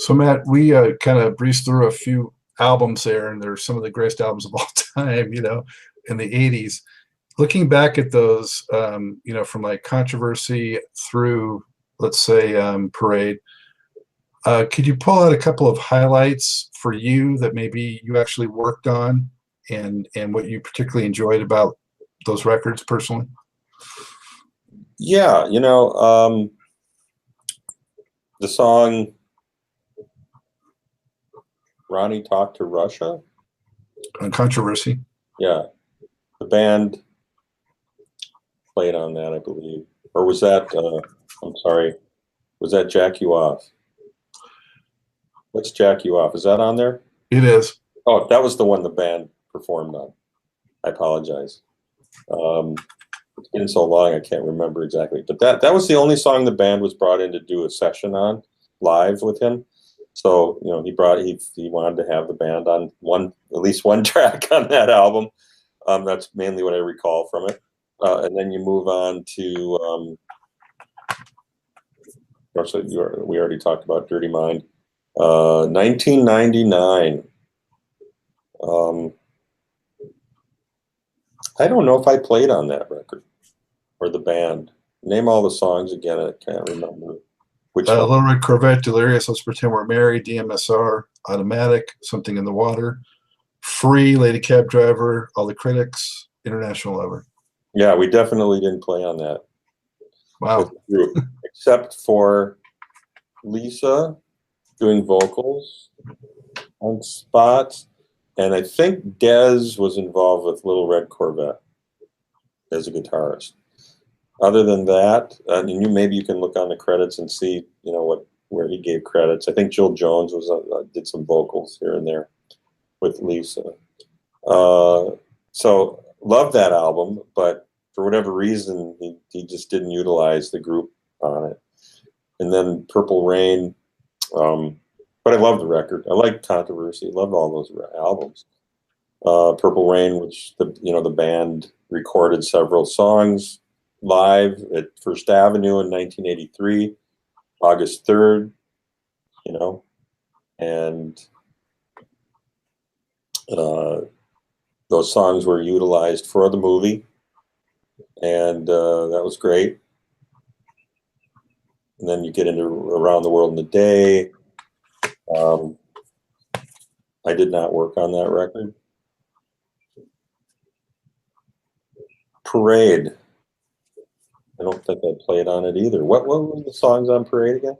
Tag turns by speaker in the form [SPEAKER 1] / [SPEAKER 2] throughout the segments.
[SPEAKER 1] So Matt, we kind of breezed through a few albums there, and they're some of the greatest albums of all time, in the '80s. Looking back at those, from like Controversy through, let's say, Parade, could you pull out a couple of highlights for you that maybe you actually worked on, and what you particularly enjoyed about those records personally?
[SPEAKER 2] Yeah, the song Ronnie Talked to Russia.
[SPEAKER 1] On Controversy.
[SPEAKER 2] Yeah, the band played on that, I believe. Or was that, I'm sorry, was that Jack You Off? What's Jack You Off? Is that on there?
[SPEAKER 1] It is.
[SPEAKER 2] Oh, that was the one the band performed on. I apologize. It's been so long I can't remember exactly. But that was the only song the band was brought in to do a session on live with him. So, he wanted to have the band on at least one track on that album. That's mainly what I recall from it. And then you move on to we already talked about Dirty Mind. 1999. I don't know if I played on that record or the band. Name all the songs again. I can't remember. Which one?
[SPEAKER 1] Little Red Corvette, Delirious, Let's Pretend We're Married, DMSR, Automatic, Something in the Water, Free, Lady Cab Driver, All the Critics, International Lover.
[SPEAKER 2] Yeah, we definitely didn't play on that.
[SPEAKER 1] Wow.
[SPEAKER 2] Except for Lisa doing vocals on spots. And I think Dez was involved with Little Red Corvette as a guitarist. Other than that, maybe you can look on the credits and see, where he gave credits. I think Jill Jones did some vocals here and there with Lisa. So love that album, but for whatever reason, he just didn't utilize the group on it. And then Purple Rain. But I love the record. I like Controversy. I loved all those albums. Purple Rain, which the band recorded several songs live at First Avenue in 1983, August 3rd. And those songs were utilized for the movie, and that was great. And then you get into Around the World in a Day. I did not work on that record. Parade. I don't think I played on it either. What were the songs on Parade again?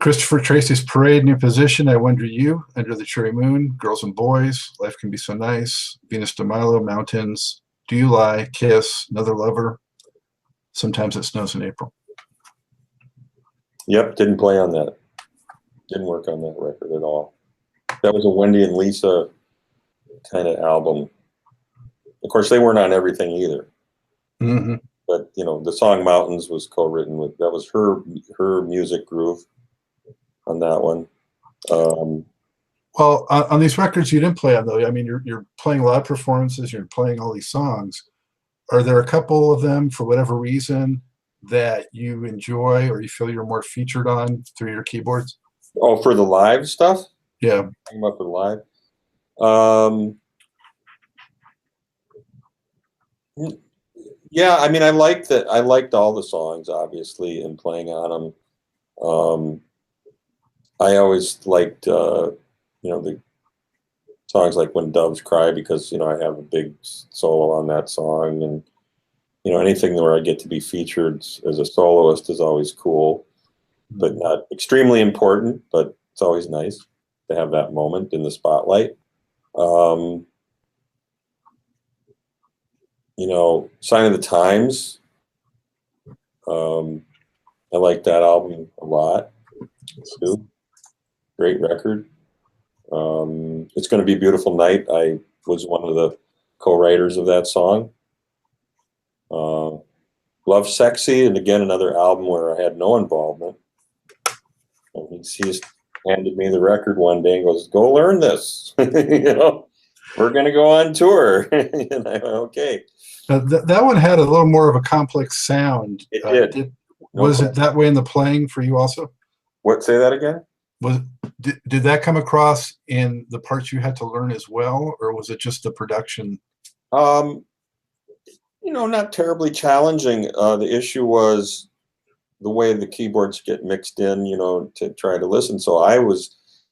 [SPEAKER 1] Christopher Tracy's Parade, New Position, I Wonder You, Under the Cherry Moon, Girls and Boys, Life Can Be So Nice, Venus de Milo, Mountains, Do You Lie, Kiss, Another Lover, Sometimes It Snows in April.
[SPEAKER 2] Yep, didn't play on that. Didn't work on that record at all. That was a Wendy and Lisa kind of album. Of course, they weren't on everything either.
[SPEAKER 1] Mm-hmm.
[SPEAKER 2] But the song Mountains was co-written with. That was her music groove on that one.
[SPEAKER 1] Well, on these records you didn't play on, though. I mean, you're playing live performances. You're playing all these songs. Are there a couple of them, for whatever reason, that you enjoy or you feel you're more featured on through your keyboards?
[SPEAKER 2] Oh, for the live stuff?
[SPEAKER 1] Yeah.
[SPEAKER 2] Talking about the live. Yeah, I mean, I liked all the songs, obviously, and playing on them. I always liked, the songs like When Doves Cry, because, I have a big solo on that song, and, anything where I get to be featured as a soloist is always cool, but not extremely important, but it's always nice to have that moment in the spotlight. Sign of the Times. I like that album a lot too. Great record. It's Gonna Be a Beautiful Night. I was one of the co-writers of that song. Love Sexy, and again, another album where I had no involvement. And he just handed me the record one day and goes, "Go learn this." We're going to go on tour. And I went, okay.
[SPEAKER 1] That one had a little more of a complex sound.
[SPEAKER 2] It did.
[SPEAKER 1] Was it that way in the playing for you also?
[SPEAKER 2] What? Say that again?
[SPEAKER 1] Did that come across in the parts you had to learn as well, or was it just the production?
[SPEAKER 2] Not terribly challenging. The issue was the way the keyboards get mixed in, to try to listen. So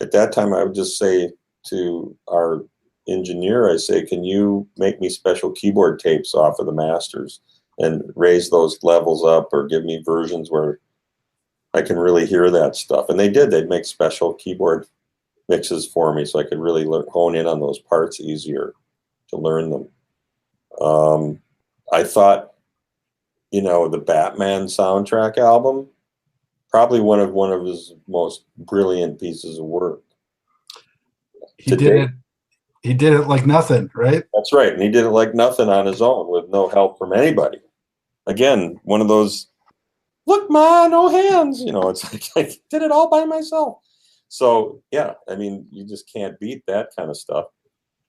[SPEAKER 2] at that time, I would just say to our engineer, I say, can you make me special keyboard tapes off of the masters and raise those levels up, or give me versions where I can really hear that stuff? And they did. They'd make special keyboard mixes for me so I could really hone in on those parts easier to learn them. I thought, the Batman soundtrack album, probably one of his most brilliant pieces of work.
[SPEAKER 1] He did it like nothing, right?
[SPEAKER 2] That's right. And he did it like nothing on his own with no help from anybody. Again, one of those, look, ma, no hands. It's like I did it all by myself. So, yeah, I mean, you just can't beat that kind of stuff.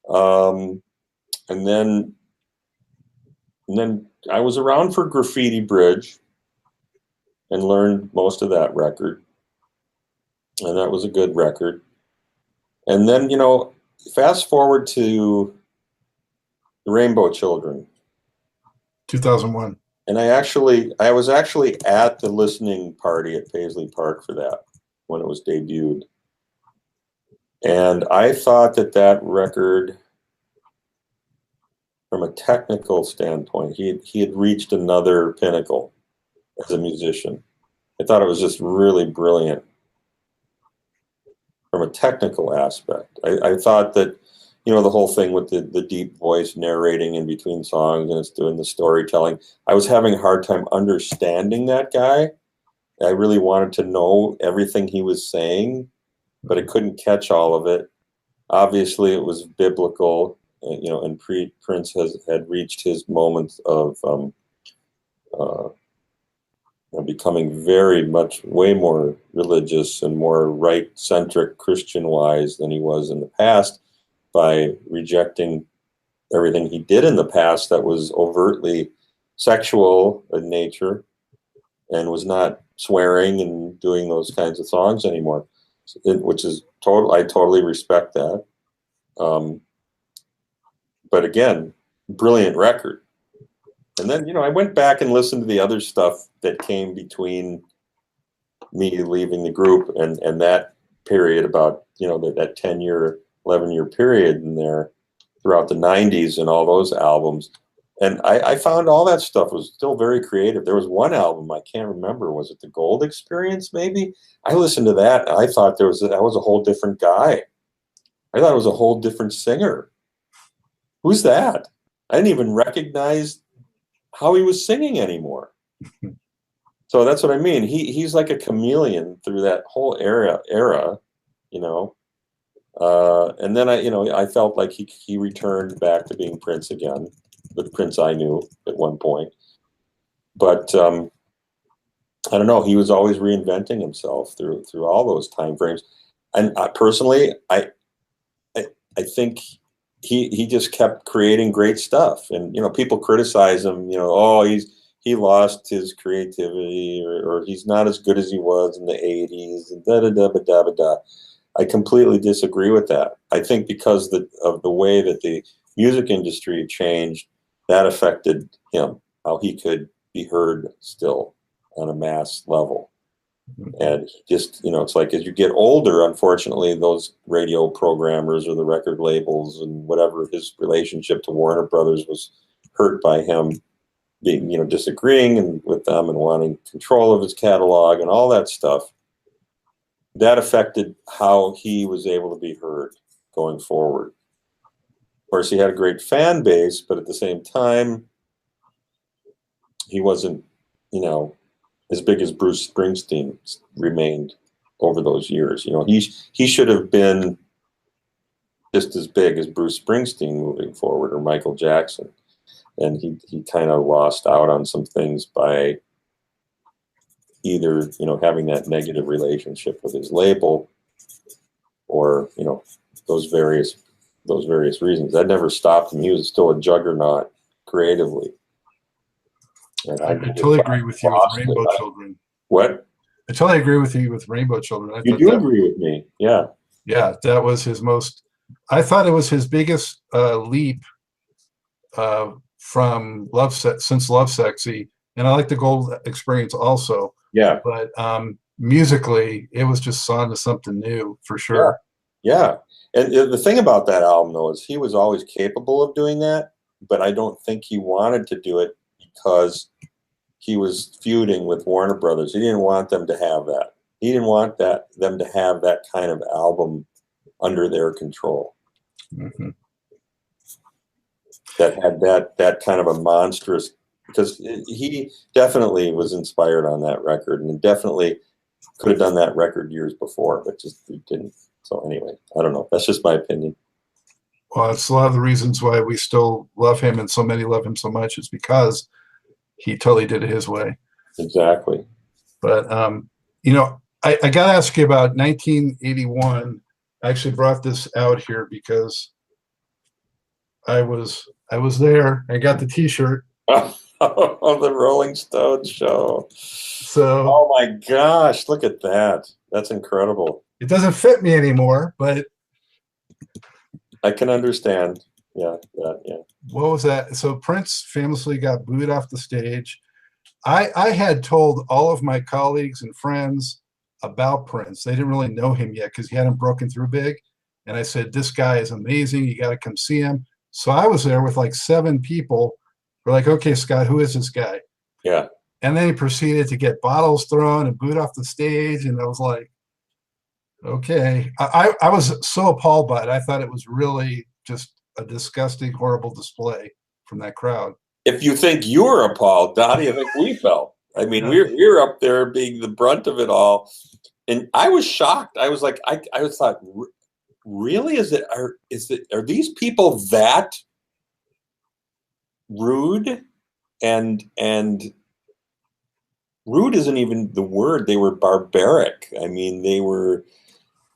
[SPEAKER 2] And then I was around for Graffiti Bridge and learned most of that record. And that was a good record. And then, fast forward to the Rainbow Children.
[SPEAKER 1] 2001.
[SPEAKER 2] And I was actually at the listening party at Paisley Park for that when it was debuted. And I thought that record, from a technical standpoint, he had reached another pinnacle as a musician. I thought it was just really brilliant from a technical aspect. I thought that, the whole thing with the deep voice narrating in between songs, and it's doing the storytelling. I was having a hard time understanding that guy. I really wanted to know everything he was saying, but I couldn't catch all of it. Obviously, it was biblical, and Prince had reached his moment of becoming very much way more religious and more right-centric Christian-wise than he was in the past, by rejecting everything he did in the past that was overtly sexual in nature, and was not swearing and doing those kinds of songs anymore, which is I totally respect that. But again, brilliant record. And then, I went back and listened to the other stuff that came between me leaving the group and that period, about, that 10-year, 11-year period in there throughout the 90s, and all those albums. And I found all that stuff was still very creative. There was one album, I can't remember, was it the Gold Experience maybe? I listened to that, and I thought that was a whole different guy. I thought it was a whole different singer. Who's that? I didn't even recognize how he was singing anymore. So that's what I mean. He's like a chameleon through that whole era, and then I felt like he returned back to being Prince again, the Prince I knew at one point. But I don't know. He was always reinventing himself through all those time frames. And personally, I think he just kept creating great stuff. And people criticize him. He lost his creativity, or he's not as good as he was in the 80s, and da da da da da da. I completely disagree with that. I think because of the way that the music industry changed, that affected him, how he could be heard still on a mass level. And he just, it's like as you get older, unfortunately, those radio programmers or the record labels and whatever, his relationship to Warner Brothers was hurt by him being, disagreeing with them and wanting control of his catalog and all that stuff. That affected how he was able to be heard going forward. Of course, he had a great fan base, but at the same time, he wasn't, as big as Bruce Springsteen remained over those years. He should have been just as big as Bruce Springsteen moving forward, or Michael Jackson. And he kind of lost out on some things by either, having that negative relationship with his label, or, those various reasons. That never stopped him. He was still a juggernaut creatively. And
[SPEAKER 1] I totally agree with you with Rainbow Children.
[SPEAKER 2] What?
[SPEAKER 1] I totally agree with you with Rainbow Children. I
[SPEAKER 2] You
[SPEAKER 1] thought
[SPEAKER 2] do
[SPEAKER 1] that,
[SPEAKER 2] agree with me, yeah.
[SPEAKER 1] yeah, that was his most. I thought it was his biggest leap from since Love Sexy, and I like the Gold Experience also.
[SPEAKER 2] Yeah,
[SPEAKER 1] But musically, it was just on to something new for
[SPEAKER 2] yeah,
[SPEAKER 1] sure.
[SPEAKER 2] yeah. And the thing about that album, though, is he was always capable of doing that, but I don't think he wanted to do it because he was feuding with Warner Brothers. He didn't want them to have that. He didn't want them to have that kind of album under their control.
[SPEAKER 1] Mm-hmm.
[SPEAKER 2] That had that kind of a monstrous, because he definitely was inspired on that record, and definitely could have done that record years before, but just he didn't. So anyway, I don't know. That's just my opinion.
[SPEAKER 1] Well, it's a lot of the reasons why we still love him and so many love him so much is because he totally did it his way.
[SPEAKER 2] Exactly.
[SPEAKER 1] But I got to ask you about 1981. I actually brought this out here because I was there. I got the T-shirt.
[SPEAKER 2] Oh, the Rolling Stones show.
[SPEAKER 1] So,
[SPEAKER 2] oh my gosh, look at that. That's incredible.
[SPEAKER 1] It doesn't fit me anymore, but
[SPEAKER 2] I can understand. Yeah.
[SPEAKER 1] What was that? So Prince famously got booed off the stage. I had told all of my colleagues and friends about Prince. They didn't really know him yet because he hadn't broken through big. And I said, this guy is amazing. You got to come see him. So I was there with like 7 people. We're like, okay, Scott, who is this guy?
[SPEAKER 2] Yeah.
[SPEAKER 1] And then he proceeded to get bottles thrown and booed off the stage. And I was like, okay. I was so appalled by it. I thought it was really just a disgusting, horrible display from that crowd.
[SPEAKER 2] If you think you were appalled, how do you think we felt? I mean, we're up there being the brunt of it all. And I was shocked. I was like, I thought, really? Are these people that rude? And rude isn't even the word. They were barbaric. I mean, they were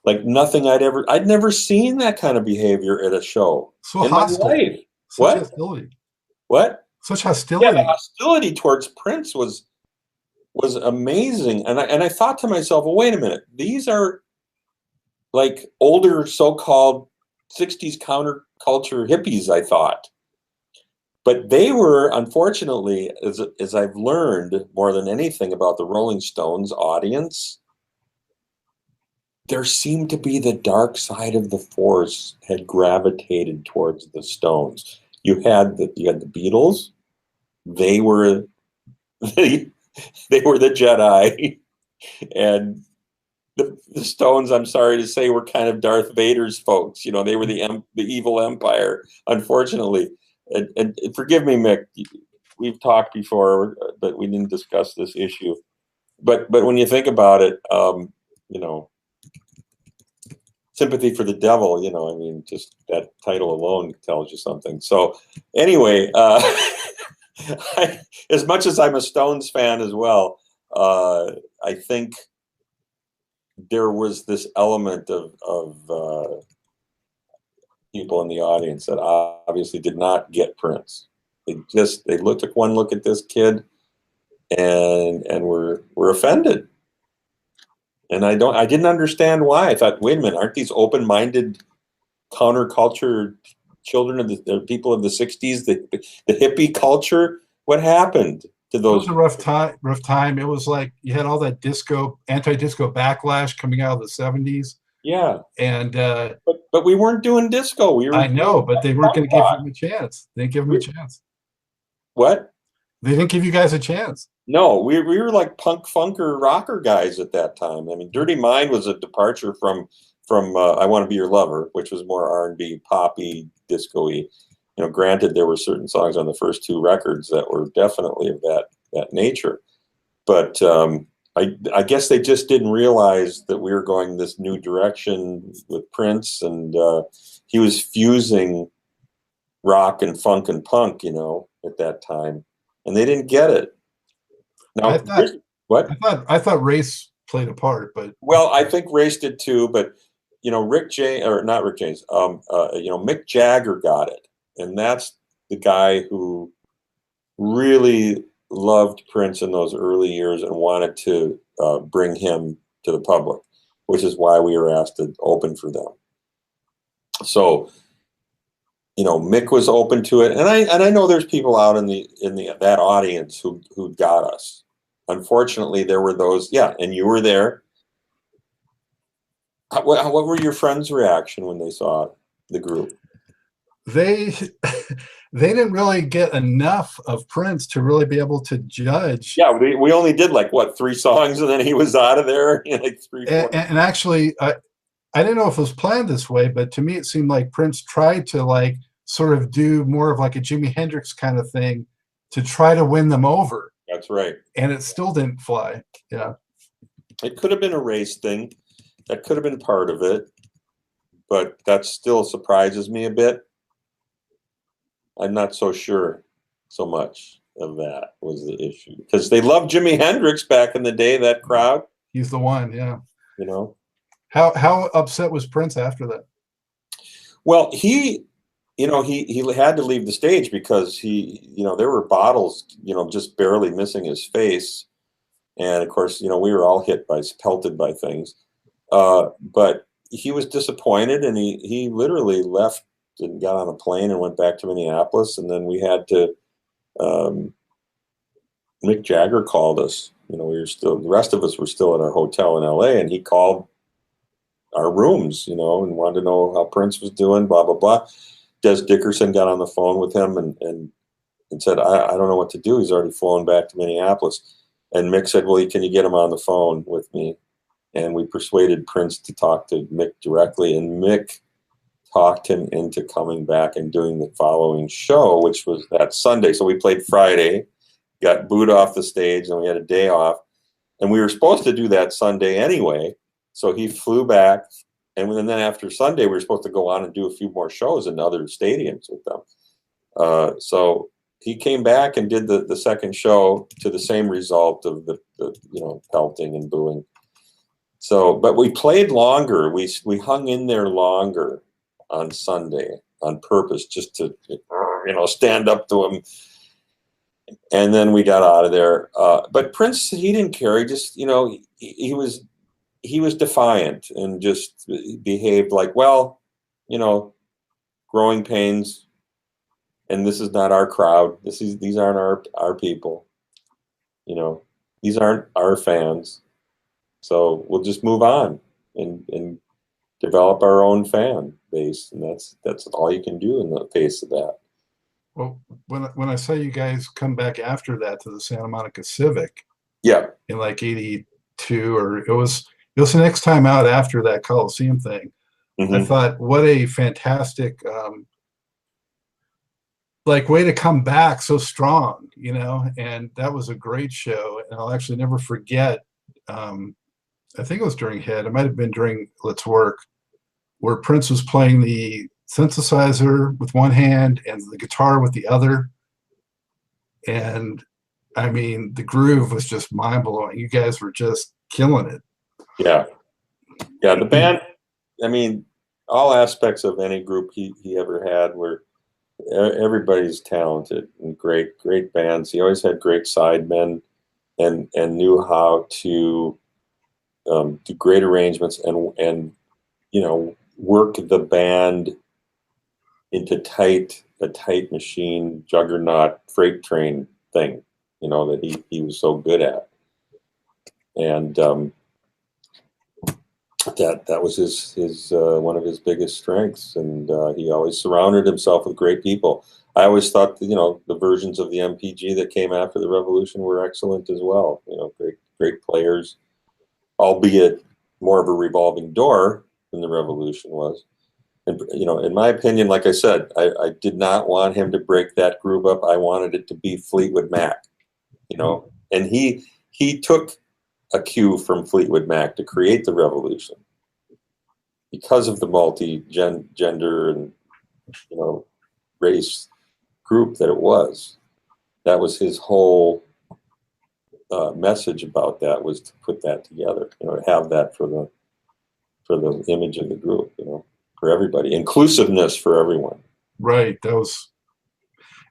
[SPEAKER 2] like nothing I'd never seen that kind of behavior at a show in
[SPEAKER 1] hostile.
[SPEAKER 2] my life.
[SPEAKER 1] Such hostility.
[SPEAKER 2] What?
[SPEAKER 1] Such hostility.
[SPEAKER 2] Yeah, the hostility towards Prince was amazing. And I thought to myself, well, wait a minute. These are like older so-called 60s counterculture hippies, I thought. But they were, unfortunately, as I've learned more than anything about the Rolling Stones audience, there seemed to be the dark side of the force had gravitated towards the Stones. You had the Beatles. They were the Jedi, and the Stones, I'm sorry to say, were kind of Darth Vader's folks. You know, they were the evil empire, unfortunately. And forgive me, Mick, we've talked before, but we didn't discuss this issue. But when you think about it, you know, sympathy for the devil, you know, I mean, just that title alone tells you something. So anyway, as much as I'm a Stones fan as well, I think there was this element of people in the audience that obviously did not get Prince. They took one look at this kid and were offended. And I didn't understand why. I thought, wait a minute, aren't these open-minded counterculture children of the people of the 60s, the hippie culture? What happened to those?
[SPEAKER 1] It was a rough time. It was like you had all that anti-disco backlash coming out of the 70s.
[SPEAKER 2] Yeah.
[SPEAKER 1] And
[SPEAKER 2] but we weren't doing disco.
[SPEAKER 1] I know, but they weren't going to give him a chance. They didn't give him a chance.
[SPEAKER 2] What?
[SPEAKER 1] They didn't give you guys a chance.
[SPEAKER 2] No, we were like punk funker rocker guys at that time. I mean, Dirty Mind was a departure from I Want to Be Your Lover, which was more R&B, poppy, disco-y. You know, granted, there were certain songs on the first 2 records that were definitely of that nature. But I guess they just didn't realize that we were going this new direction with Prince, and he was fusing rock and funk and punk, you know, at that time, and they didn't get it. Now,
[SPEAKER 1] I thought race played a part, but
[SPEAKER 2] well, I think race did too. But you know, Mick Jagger got it, and that's the guy who really loved Prince in those early years and wanted to bring him to the public, which is why we were asked to open for them. So, you know, Mick was open to it, and I know there's people out in that audience who got us. Unfortunately, there were those, yeah, and you were there. What were your friends' reaction when they saw the group?
[SPEAKER 1] They they didn't really get enough of Prince to really be able to judge.
[SPEAKER 2] Yeah, we only did like what, 3 songs, and then he was out of there. Like 3, 4.
[SPEAKER 1] And actually, I didn't know if it was planned this way, but to me it seemed like Prince tried to like sort of do more of like a Jimi Hendrix kind of thing to try to win them over.
[SPEAKER 2] That's right.
[SPEAKER 1] And it still didn't fly. Yeah.
[SPEAKER 2] It could have been a race thing. That could have been part of it, but that still surprises me a bit. I'm not so sure so much of that was the issue, because they loved Jimi Hendrix back in the day, that crowd.
[SPEAKER 1] He's the one, yeah.
[SPEAKER 2] You know?
[SPEAKER 1] How upset was Prince after that?
[SPEAKER 2] Well, he had to leave the stage because there were bottles, just barely missing his face. And of course, we were all pelted by things. But he was disappointed, and he literally left and got on a plane and went back to Minneapolis. And then we had to, Mick Jagger called us. The rest of us were still in our hotel in LA, and he called our rooms, and wanted to know how Prince was doing, blah, blah, blah. Des Dickerson got on the phone with him and said, I don't know what to do. He's already flown back to Minneapolis. And Mick said, well, can you get him on the phone with me? And we persuaded Prince to talk to Mick directly. And Mick talked him into coming back and doing the following show, which was that Sunday. So we played Friday, got booed off the stage, and we had a day off. And we were supposed to do that Sunday anyway. So he flew back. And then after Sunday, we were supposed to go on and do a few more shows in other stadiums with them. So he came back and did the second show to the same result of the pelting and booing. So, but we played longer. We hung in there longer on Sunday on purpose, just to stand up to him. And then we got out of there. But Prince, he didn't care. He just he was defiant and just behaved like, well, growing pains. And this is not our crowd. These aren't our people. These aren't our fans. So we'll just move on and develop our own fan base, and that's all you can do in the face of that.
[SPEAKER 1] Well, when I saw you guys come back after that to the Santa Monica Civic,
[SPEAKER 2] yeah, in
[SPEAKER 1] like '82, or it was the next time out after that Coliseum thing. Mm-hmm. I thought, what a fantastic way to come back so strong, and that was a great show. And I'll actually never forget, I think it was during Head, it might have been during Let's Work, where Prince was playing the synthesizer with one hand and the guitar with the other. And I mean, the groove was just mind-blowing. You guys were just killing it.
[SPEAKER 2] Yeah. Yeah, the band, I mean, all aspects of any group he ever had were, everybody's talented and great bands. He always had great sidemen and knew how to do great arrangements and work the band into a tight machine, juggernaut, freight train thing, that he was so good at. And that was his one of his biggest strengths, and he always surrounded himself with great people. I always thought that, the versions of the MPG that came after the Revolution were excellent as well. Great players, albeit more of a revolving door than the Revolution was. And in my opinion, like I said, I did not want him to break that group up. I wanted it to be Fleetwood Mac, and he took a cue from Fleetwood Mac to create the Revolution because of the multi-gender and race group that it was. That was his whole message about that, was to put that together, to have that for the image of the group, for everybody, inclusiveness for everyone.
[SPEAKER 1] Right. That was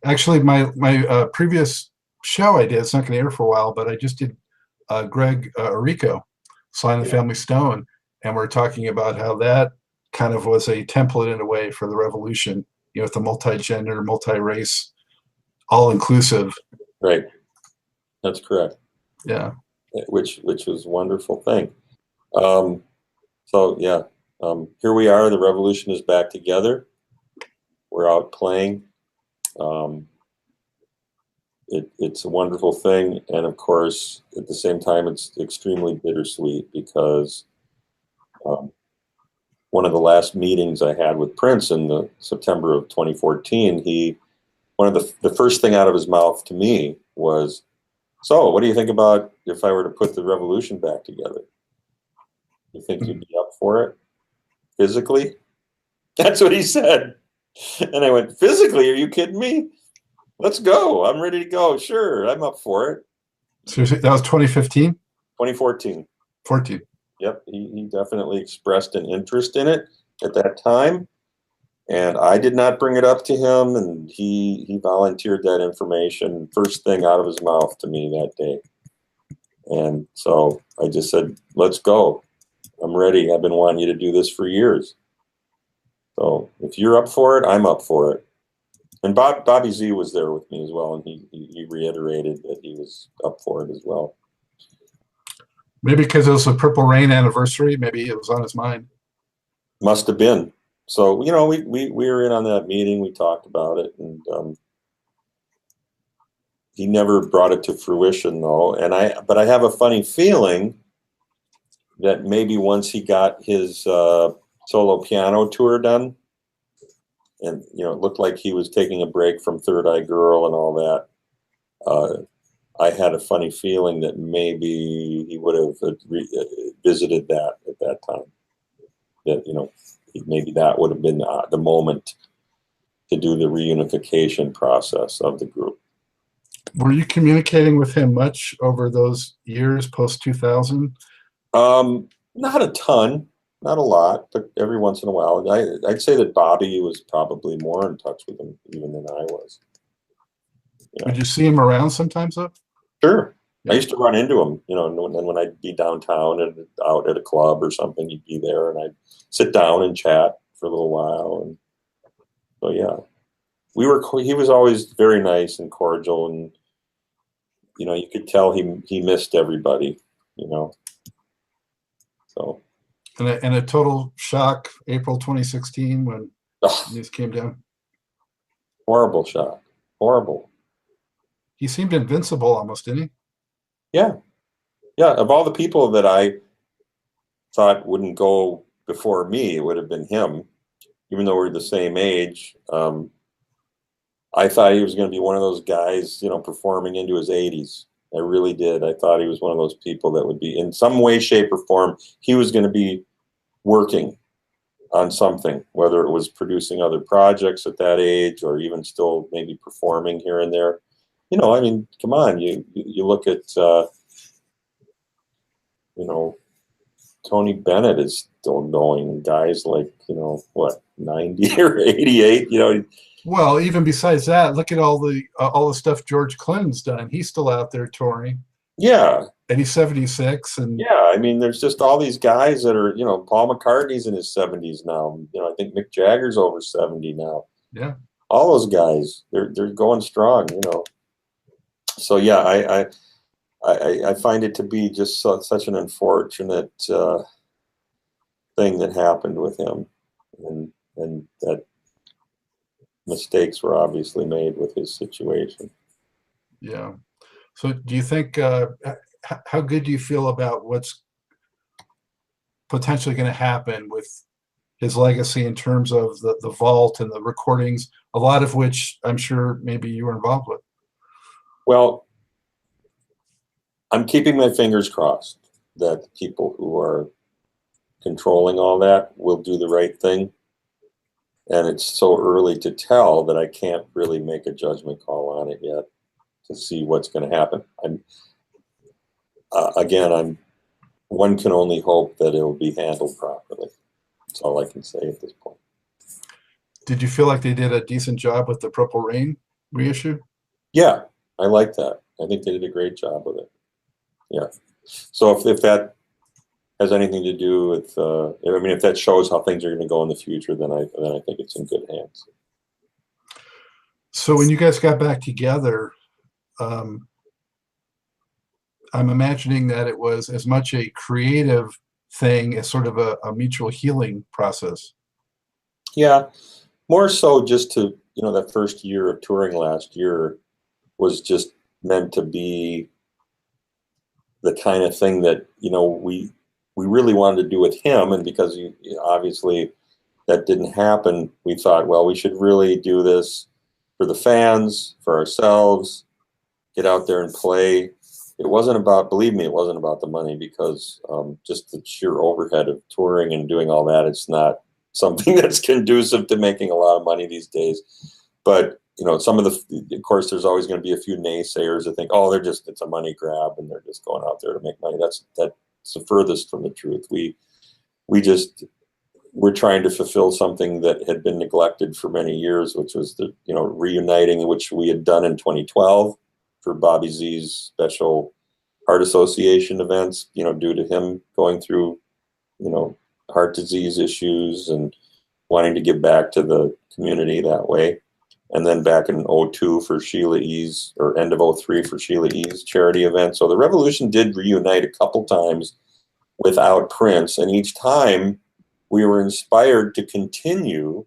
[SPEAKER 1] actually my previous show I did. It's not going to air for a while, but I just did Greg Arico, Sly and the Family Stone, and we're talking about how that kind of was a template in a way for the revolution, you know, with the multi-gender, multi-race, all-inclusive.
[SPEAKER 2] Right. That's correct.
[SPEAKER 1] Yeah.
[SPEAKER 2] Which was a wonderful thing. So yeah, here we are. The revolution is back together. We're out playing. It's a wonderful thing, and of course, at the same time, it's extremely bittersweet because one of the last meetings I had with Prince in the September of 2014, one of the first thing out of his mouth to me was, "So, what do you think about if I were to put the revolution back together? You think you'd be up for it physically?" That's what he said, and I went, "Physically? Are you kidding me? Let's go. I'm ready to go. Sure, I'm up for it."
[SPEAKER 1] So that was 2015?
[SPEAKER 2] 2014.
[SPEAKER 1] 14.
[SPEAKER 2] Yep, he definitely expressed an interest in it at that time, and I did not bring it up to him, and he volunteered that information first thing out of his mouth to me that day. And so I just said, "Let's go. I'm ready. I've been wanting you to do this for years. So if you're up for it, I'm up for it." And Bobby Z was there with me as well, and he reiterated that he was up for it as well.
[SPEAKER 1] Maybe because it was a Purple Rain anniversary, maybe it was on his mind.
[SPEAKER 2] Must have been. So, you know, we were in on that meeting. We talked about it, and he never brought it to fruition, though. But I have a funny feeling that maybe once he got his solo piano tour done, and you know, it looked like he was taking a break from Third Eye Girl and all that. I had a funny feeling that maybe he would have visited that at that time. That, you know, maybe that would have been the moment to do the reunification process of the group.
[SPEAKER 1] Were you communicating with him much over those years post 2000?
[SPEAKER 2] Not a ton, not a lot, but every once in a while. I'd say that Bobby was probably more in touch with him even than I was.
[SPEAKER 1] Yeah. Would you see him around sometimes, though?
[SPEAKER 2] Sure. Yeah. I used to run into him, you know, and then when I'd be downtown and out at a club or something, he'd be there, and I'd sit down and chat for a little while. And so, yeah, he was always very nice and cordial, and, you know, you could tell he missed everybody, you know. So.
[SPEAKER 1] And a total shock, April 2016, when news came down.
[SPEAKER 2] Horrible shock. Horrible.
[SPEAKER 1] He seemed invincible almost, didn't he?
[SPEAKER 2] Yeah. Yeah. Of all the people that I thought wouldn't go before me, it would have been him. Even though we're the same age, I thought he was going to be one of those guys, you know, performing into his 80s. I really did. I thought he was one of those people that would be, in some way, shape, or form, he was going to be working on something, whether it was producing other projects at that age or even still maybe performing here and there. You know, I mean, come on, you look at, you know, Tony Bennett is still going. Guys like, you know, what, 90 or 88, you know.
[SPEAKER 1] Well, even besides that, look at all the stuff George Clinton's done. He's still out there touring.
[SPEAKER 2] Yeah.
[SPEAKER 1] And he's 76. And
[SPEAKER 2] yeah, I mean, there's just all these guys that are, you know, Paul McCartney's in his 70s now. You know, I think Mick Jagger's over 70 now.
[SPEAKER 1] Yeah.
[SPEAKER 2] All those guys, they're going strong, you know. So yeah, I find it to be just such an unfortunate thing that happened with him, and that mistakes were obviously made with his situation.
[SPEAKER 1] Yeah. So do you think, how good do you feel about what's potentially going to happen with his legacy in terms of the vault and the recordings, a lot of which I'm sure maybe you were involved with?
[SPEAKER 2] Well, I'm keeping my fingers crossed that the people who are controlling all that will do the right thing. And it's so early to tell that I can't really make a judgment call on it yet to see what's going to happen. One can only hope that it will be handled properly. That's all I can say at this point.
[SPEAKER 1] Did you feel like they did a decent job with the Purple Rain reissue?
[SPEAKER 2] Yeah, I like that. I think they did a great job with it. Yeah. So if that has anything to do with, I mean, if that shows how things are going to go in the future, then I think it's in good hands.
[SPEAKER 1] So when you guys got back together, I'm imagining that it was as much a creative thing as sort of a mutual healing process.
[SPEAKER 2] Yeah, more so just to, you know, that first year of touring last year was just meant to be the kind of thing that, you know, we really wanted to do with him. And because obviously that didn't happen, we thought, well, we should really do this for the fans, for ourselves, get out there and play. It wasn't about, believe me, it wasn't about the money, because just the sheer overhead of touring and doing all that, it's not something that's conducive to making a lot of money these days. But, you know, of course, there's always going to be a few naysayers that think, oh, it's a money grab and they're just going out there to make money. That's the furthest from the truth. We're trying to fulfill something that had been neglected for many years, which was the, you know, reuniting, which we had done in 2012 for Bobby Z's special Heart Association events, you know, due to him going through, you know, heart disease issues and wanting to give back to the community that way. And then back in 2002 for Sheila E.'s, or end of 2003 for Sheila E.'s charity event. So the Revolution did reunite a couple times without Prince, and each time we were inspired to continue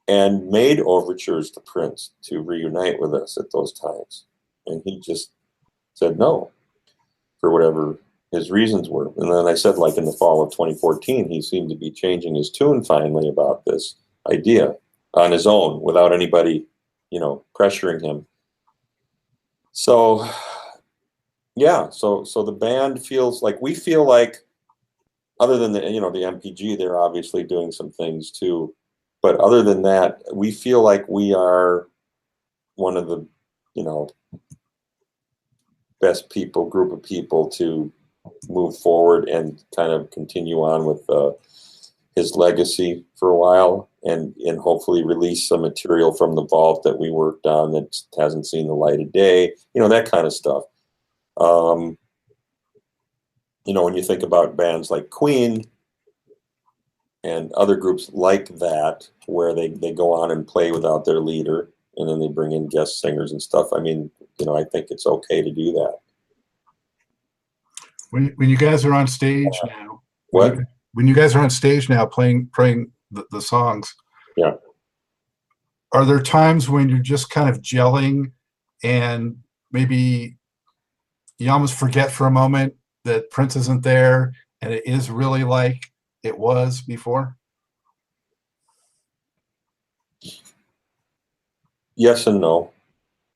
[SPEAKER 2] and made overtures to Prince to reunite with us at those times. And he just said no, for whatever his reasons were. And then I said, like in the fall of 2014, he seemed to be changing his tune finally about this idea on his own without anybody, you know, pressuring him. So, yeah, so the band feels like, we feel like, other than the, you know, the MPG, they're obviously doing some things too. But other than that, we feel like we are one of the, you know, best group of people to move forward and kind of continue on with his legacy for a while, and hopefully release some material from the vault that we worked on that hasn't seen the light of day, you know, that kind of stuff. You know, when you think about bands like Queen and other groups like that, where they go on and play without their leader, and then they bring in guest singers and stuff. I mean, you know, I think it's okay to do that.
[SPEAKER 1] When you guys are on stage now,
[SPEAKER 2] What?
[SPEAKER 1] When you guys are on stage now playing the songs,
[SPEAKER 2] Yeah.
[SPEAKER 1] are there times when you're just kind of gelling and maybe you almost forget for a moment that Prince isn't there and it is really like it was before?
[SPEAKER 2] Yes and no.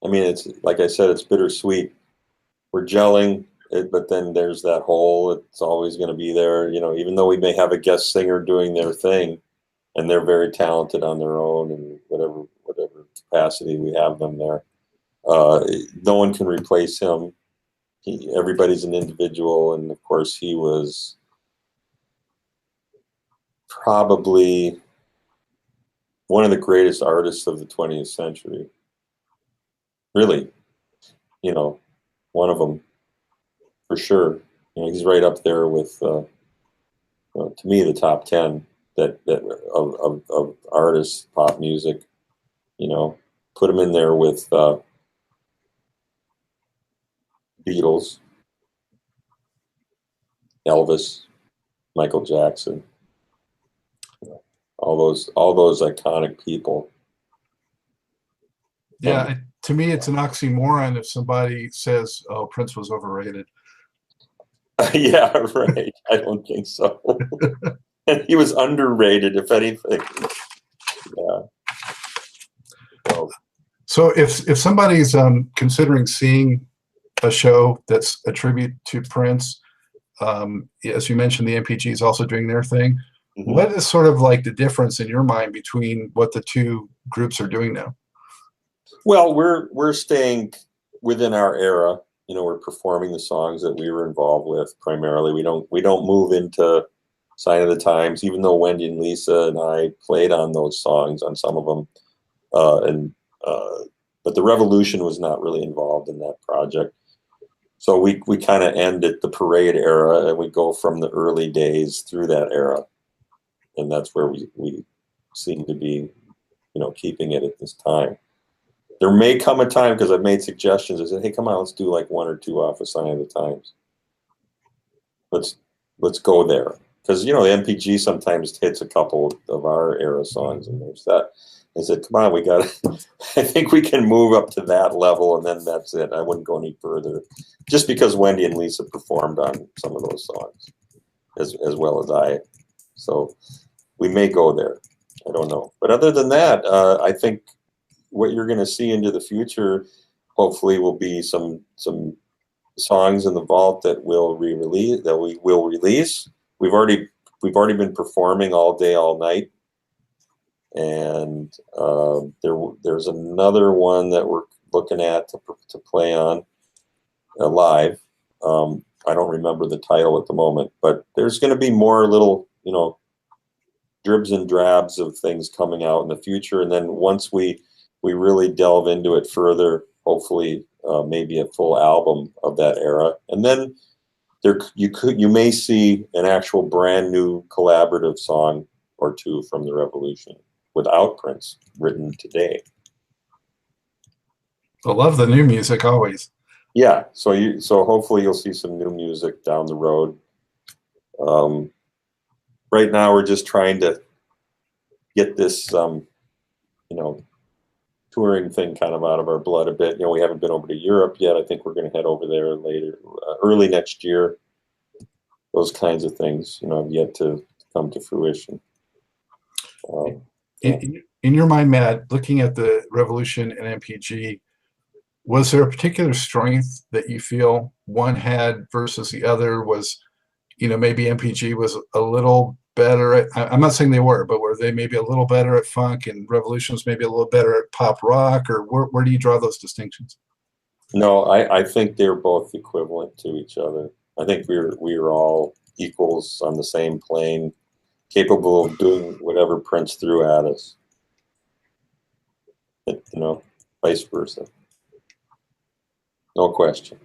[SPEAKER 2] I mean, it's like I said, it's bittersweet. We're gelling, but then there's that hole. It's always going to be there, you know, even though we may have a guest singer doing their thing, and they're very talented on their own, and whatever capacity we have them there. No one can replace him. Everybody's an individual, and of course he was probably one of the greatest artists of the 20th century. Really, you know, one of them for sure. You know, he's right up there with, to me, the top 10 of artists, pop music. You know, put him in there with Beatles, Elvis, Michael Jackson, you know, all those iconic people.
[SPEAKER 1] Yeah, to me, it's an oxymoron if somebody says, "Oh, Prince was overrated."
[SPEAKER 2] Yeah, right. I don't think so. He was underrated, if anything. Yeah.
[SPEAKER 1] So if somebody's considering seeing a show that's a tribute to Prince, as you mentioned, the MPG is also doing their thing. Mm-hmm. What is sort of like the difference in your mind between what the two groups are doing now?
[SPEAKER 2] Well, we're staying within our era. You know, we're performing the songs that we were involved with primarily. We don't move into Sign of the Times, even though Wendy and Lisa and I played on those songs, on some of them, but the Revolution was not really involved in that project. So we kind of end at the Parade era, and we go from the early days through that era, and that's where we seem to be, keeping it at this time. There may come a time, because I've made suggestions. I said, hey, come on, let's do like one or two off a Sign of the Times. Let's go there, because the MPG sometimes hits a couple of our era songs, and there's that. I said, come on, we got to, I think we can move up to that level, and then that's it. I wouldn't go any further, just because Wendy and Lisa performed on some of those songs as well as I. So we may go there. I don't know. But other than that, I think what you're going to see into the future, hopefully, will be some songs in the vault that we will release. We've already been performing all day, all night. And there's another one that we're looking at to play on live. I don't remember the title at the moment, but there's going to be more little, dribs and drabs of things coming out in the future. And then once we really delve into it further, hopefully maybe a full album of that era. And then you may see an actual brand new collaborative song or two from the Revolution without Prince, written today.
[SPEAKER 1] I love the new music always.
[SPEAKER 2] Yeah, so hopefully you'll see some new music down the road. Right now we're just trying to get this, touring thing kind of out of our blood a bit. We haven't been over to Europe yet. I think we're going to head over there later, early next year. Those kinds of things, have yet to come to fruition.
[SPEAKER 1] In your mind, Matt, looking at the Revolution and MPG, was there a particular strength that you feel one had versus the other? Was, maybe MPG was a little better at, I'm not saying they were, but were they maybe a little better at funk and Revolution's maybe a little better at pop rock, or where do you draw those distinctions?
[SPEAKER 2] No, I think they're both equivalent to each other. I think we were all equals on the same plane, capable of doing whatever Prince threw at us. Vice versa. No question.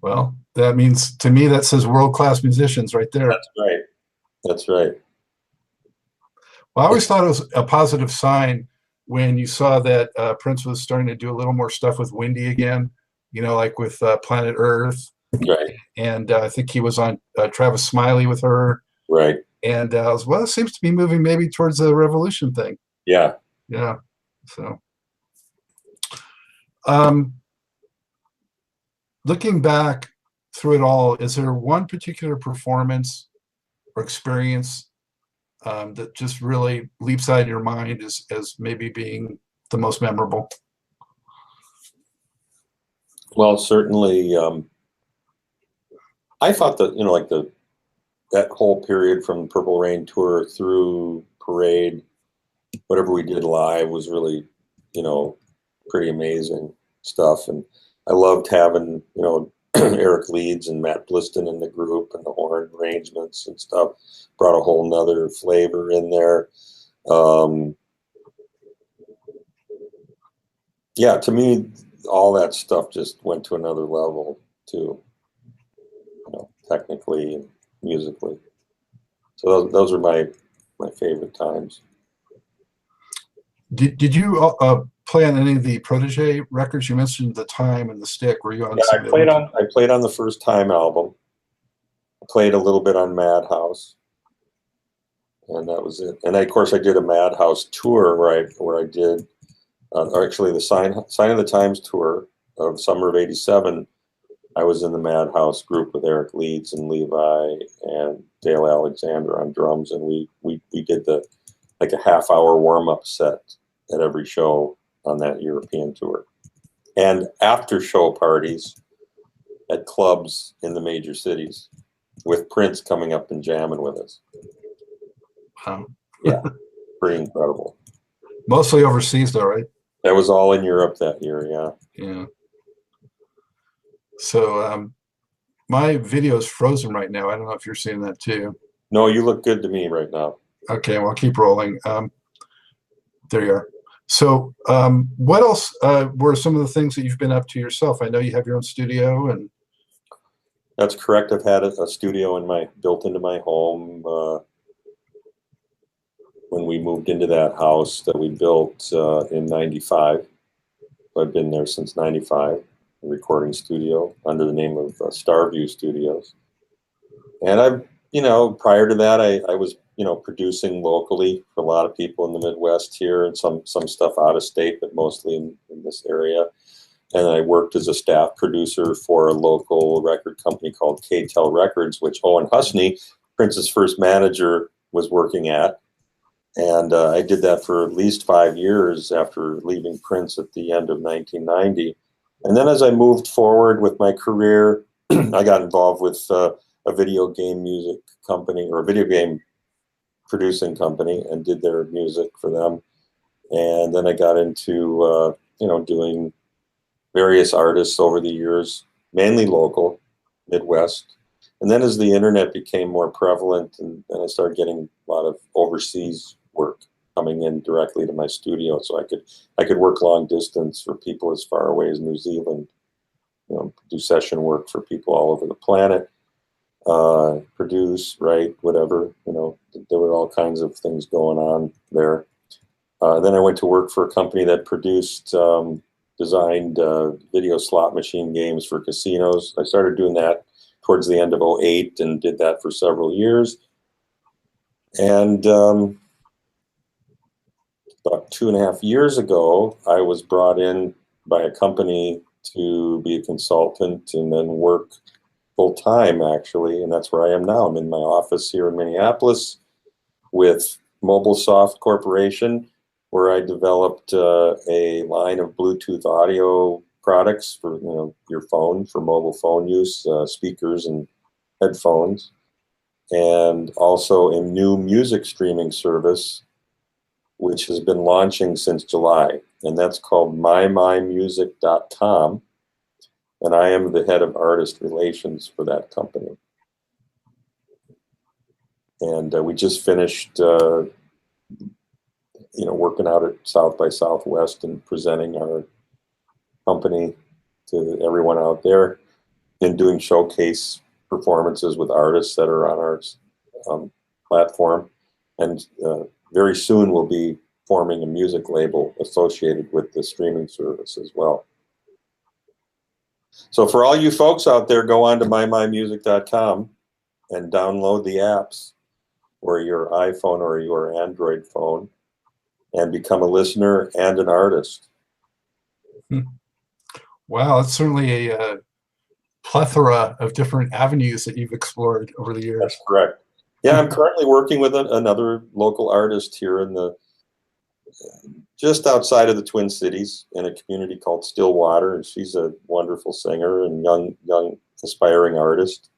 [SPEAKER 1] Well, that means, to me, that says world-class musicians right there.
[SPEAKER 2] That's right. That's right.
[SPEAKER 1] Well, I always thought it was a positive sign when you saw that Prince was starting to do a little more stuff with Wendy again, like with Planet Earth.
[SPEAKER 2] Right.
[SPEAKER 1] And I think he was on Travis Smiley with her.
[SPEAKER 2] Right.
[SPEAKER 1] And it seems to be moving maybe towards the Revolution thing.
[SPEAKER 2] Yeah.
[SPEAKER 1] Yeah. So, looking back through it all, is there one particular performance or experience that just really leaps out of your mind as maybe being the most memorable?
[SPEAKER 2] Well, certainly, I thought that, that whole period from Purple Rain tour through Parade, whatever we did live was really, pretty amazing stuff. And I loved having, Eric Leeds and Matt Bliston in the group, and the horn arrangements and stuff brought a whole nother flavor in there. Yeah, to me, all that stuff just went to another level too, technically and musically. So those are my favorite times.
[SPEAKER 1] Did you play on any of the Protege records? You mentioned The Time and The Stick. Were you on?
[SPEAKER 2] Yeah, I played on the first Time album. I played a little bit on Madhouse, and that was it. And of course, I did a Madhouse tour where I did, actually the Sign of the Times tour of summer of '87. I was in the Madhouse group with Eric Leeds and Levi and Dale Alexander on drums, and we did a half-hour warm-up set at every show on that European tour, and after-show parties at clubs in the major cities with Prince coming up and jamming with us.
[SPEAKER 1] Wow.
[SPEAKER 2] Yeah, pretty incredible.
[SPEAKER 1] Mostly overseas, though, right?
[SPEAKER 2] That was all in Europe that year. Yeah.
[SPEAKER 1] Yeah. So my video is frozen right now. I don't know if you're seeing that too.
[SPEAKER 2] No, you look good to me right now.
[SPEAKER 1] Okay, well, I'll keep rolling. There you are. So what else were some of the things that you've been up to yourself? I know you have your own studio, and
[SPEAKER 2] That's correct. I've had a studio built into my home when we moved into that house that we built in '95. I've been there since '95, a recording studio under the name of Starview Studios. And prior to that, I was, producing locally for a lot of people in the Midwest here, and some stuff out of state, but mostly in this area. And I worked as a staff producer for a local record company called K-Tel Records, which Owen Husney, Prince's first manager, was working at. And I did that for at least 5 years after leaving Prince at the end of 1990. And then as I moved forward with my career, I got involved with a video game music company, or a video game producing company, and did their music for them. And then I got into, doing various artists over the years, mainly local, Midwest. And then as the internet became more prevalent, and I started getting a lot of overseas work coming in directly to my studio, so I could work long distance for people as far away as New Zealand, do session work for people all over the planet, produce, write, whatever. There were all kinds of things going on there. Then I went to work for a company that designed video slot machine games for casinos. I started doing that towards the end of '08 and did that for several years. And about 2.5 years ago, I was brought in by a company to be a consultant and then work full time, actually. And that's where I am now. I'm in my office here in Minneapolis with MobileSoft Corporation, where I developed a line of Bluetooth audio products for your phone, for mobile phone use, speakers and headphones, and also a new music streaming service which has been launching since July, and that's called mymymusic.com, and I am the head of artist relations for that company. And we just finished working out at South by Southwest and presenting our company to everyone out there, and doing showcase performances with artists that are on our platform. And very soon we'll be forming a music label associated with the streaming service as well. So for all you folks out there, go on to mymymusic.com and download the apps or your iPhone or your Android phone and become a listener and an artist.
[SPEAKER 1] Wow, that's certainly a plethora of different avenues that you've explored over the years.
[SPEAKER 2] That's correct. Yeah, I'm currently working with another local artist here in just outside of the Twin Cities, in a community called Stillwater, and she's a wonderful singer and young aspiring artist.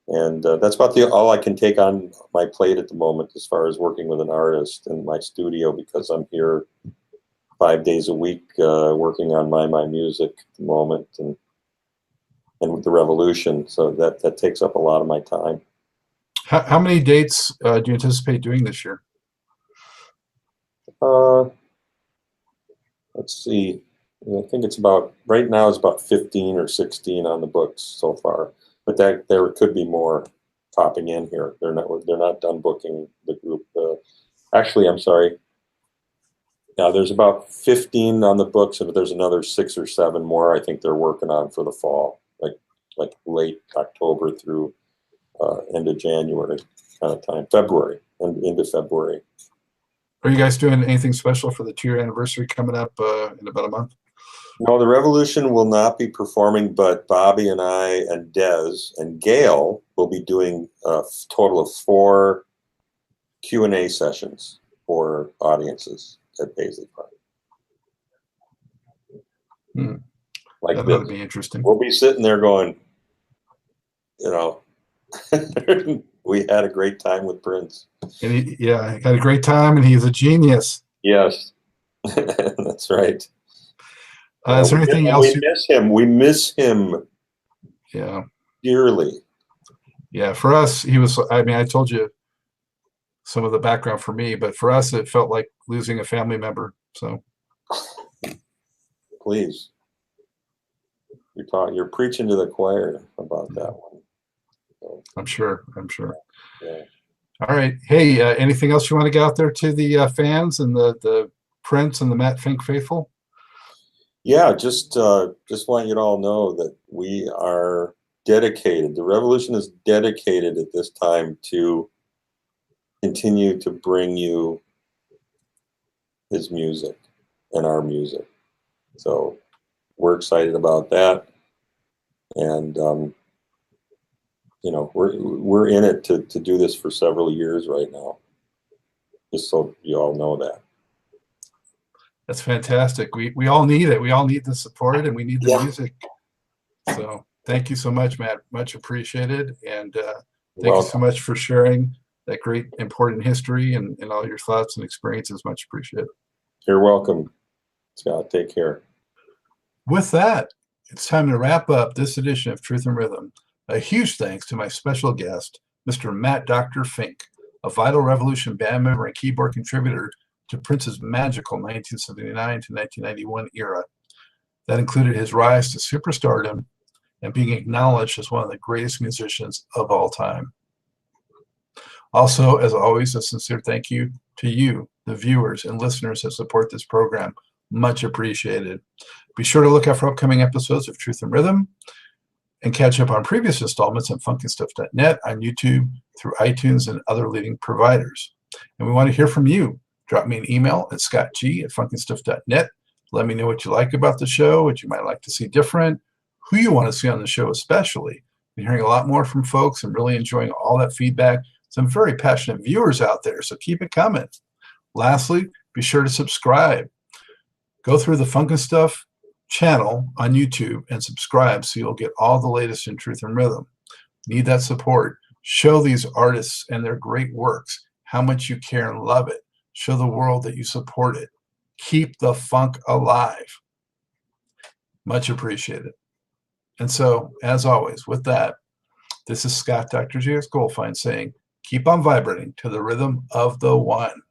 [SPEAKER 2] And that's about all I can take on my plate at the moment as far as working with an artist in my studio, because I'm here 5 days a week working on my music at the moment, and with the Revolution. So that takes up a lot of my time.
[SPEAKER 1] How many dates do you anticipate doing this year?
[SPEAKER 2] Let's see. I think right now it's about 15 or 16 on the books so far, but there could be more popping in here. They're not done booking the group. Actually, I'm sorry. Now there's about 15 on the books, but there's another 6 or 7 more I think they're working on for the fall, like late October through end of January kind of time, February, and into February.
[SPEAKER 1] Are you guys doing anything special for the 2-year anniversary coming up in about a month?
[SPEAKER 2] No, the Revolution will not be performing, but Bobby and I and Dez and Gail will be doing a total of 4 Q&A sessions for audiences at Paisley Park. Like
[SPEAKER 1] that would be interesting.
[SPEAKER 2] We'll be sitting there going, we had a great time with Prince.
[SPEAKER 1] And he had a great time, and he's a genius.
[SPEAKER 2] Yes, that's right.
[SPEAKER 1] Is there anything else?
[SPEAKER 2] We miss him. We miss him.
[SPEAKER 1] Yeah.
[SPEAKER 2] Dearly.
[SPEAKER 1] Yeah, for us, he was. I mean, I told you some of the background for me, but for us, it felt like losing a family member. So
[SPEAKER 2] please, you're preaching to the choir about that one. So,
[SPEAKER 1] I'm sure.
[SPEAKER 2] yeah.
[SPEAKER 1] All right. Hey, anything else you want to get out there to the fans and the Prince and the Matt Fink faithful?
[SPEAKER 2] Yeah, just want you to all know that we are dedicated. The Revolution is dedicated at this time to continue to bring you his music and our music. So we're excited about that, and you know, we're in it to do this for several years right now. Just so you all know that.
[SPEAKER 1] That's fantastic. We all need it. We all need the support, and we need the music. So thank you so much, Matt. Much appreciated. And thank you so much for sharing that great, important history and all your thoughts and experiences. Much appreciated.
[SPEAKER 2] You're welcome, Scott. Take care.
[SPEAKER 1] With that, it's time to wrap up this edition of Truth and Rhythm. A huge thanks to my special guest, Mr. Matt Dr. Fink, a Vital Revolution band member and keyboard contributor to Prince's magical 1979 to 1991 era. That included his rise to superstardom and being acknowledged as one of the greatest musicians of all time. Also, as always, a sincere thank you to you, the viewers and listeners that support this program. Much appreciated. Be sure to look out for upcoming episodes of Truth and Rhythm and catch up on previous installments on funkandstuff.net, on YouTube, through iTunes and other leading providers. And we want to hear from you. Drop me an email at scottg@funkandstuff.net. Let me know what you like about the show, what you might like to see different, who you want to see on the show especially. We're hearing a lot more from folks and really enjoying all that feedback. Some very passionate viewers out there, so keep it coming. Lastly, be sure to subscribe. Go through the Funk and Stuff channel on YouTube and subscribe so you'll get all the latest in Truth and Rhythm. Need that support. Show these artists and their great works how much you care and love it. Show the world that you support it. Keep the funk alive. Much appreciated. And so, as always, with that, this is Scott Dr. J.S. Goldfine saying, keep on vibrating to the rhythm of the one.